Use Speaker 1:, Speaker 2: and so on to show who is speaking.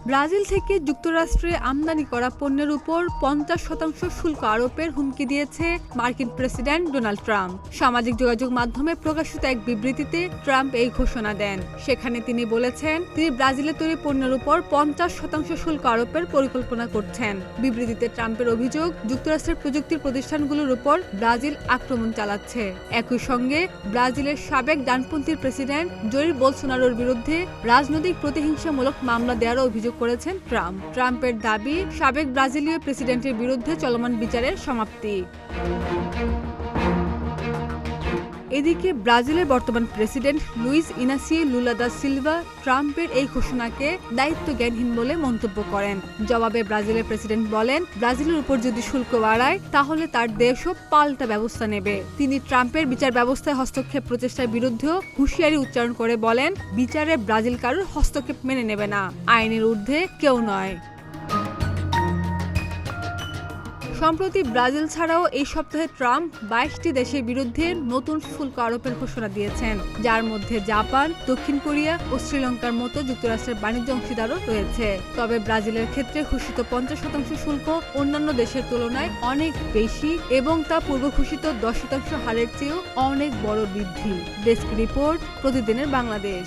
Speaker 1: Brazil থেকে যুক্তরাষ্ট্রে আমদানি করা পণ্যের উপর 50% শুল্ক আরোপের হুমকি দিয়েছে মার্কিন প্রেসিডেন্ট ডোনাল্ড ট্রাম্প। সামাজিক যোগাযোগ মাধ্যমে প্রকাশিত এক বিবৃতিতে ট্রাম্প এই ঘোষণা দেন। সেখানে তিনি বলেছেন, তিনি ব্রাজিলে তৈরি পণ্যের উপর 50% শুল্ক আরোপের পরিকল্পনা করছেন। বিবৃতিতে ট্রাম্পের অভিযোগ, যুক্তরাষ্ট্রের প্রযুক্তির প্রতিষ্ঠানগুলোর উপর ব্রাজিল আক্রমণ চালাচ্ছে। একই সঙ্গে ব্রাজিলের সাবেক ডানপন্থী প্রেসিডেন্ট জয়ির বোলসোনারোর বিরুদ্ধে রাজনৈতিক প্রতিহিংসামূলক মামলা দেওয়ার অভিযোগ করেছেন ট্রাম্প। ট্রাম্পের দাবি, সাবেক ব্রাজিলীয় প্রেসিডেন্টের বিরুদ্ধে চলমান বিচারের সমাপ্তি। এদিকে ব্রাজিলের বর্তমান president Luiz Inacio Lula da Silva ট্রাম্পের এই ঘোষণাকে দায়িত্বজ্ঞানহীন বলে মন্তব্য করেন। জবাবে ব্রাজিলের প্রেসিডেন্ট বলেন, ব্রাজিলের উপর যদি শুল্ক বাড়ায় তাহলে তার দেশও পাল্টা ব্যবস্থা নেবে। তিনি ট্রাম্পের বিচার ব্যবস্থায় হস্তক্ষেপ প্রচেষ্টার বিরুদ্ধেও হুঁশিয়ারি উচ্চারণ করে বলেন, বিচারে ব্রাজিল কারোর হস্তক্ষেপ মেনে নেবে না, আইনের ঊর্ধ্বে কেউ নয়। সম্প্রতি ব্রাজিল ছাড়াও এই সপ্তাহে ট্রাম্প 22টি দেশের বিরুদ্ধে নতুন শুল্ক আরোপের ঘোষণা দিয়েছেন, যার মধ্যে জাপান, দক্ষিণ কোরিয়া ও শ্রীলঙ্কার মতো যুক্তরাষ্ট্রের বাণিজ্য অংশীদারও রয়েছে। তবে ব্রাজিলের ক্ষেত্রে ঘোষিত 50% শুল্ক অন্যান্য দেশের তুলনায় অনেক বেশি এবং তা পূর্ব ঘোষিত 10% হারের চেয়েও অনেক বড় বৃদ্ধি। ডেস্ক রিপোর্ট, প্রতিদিনের বাংলাদেশ।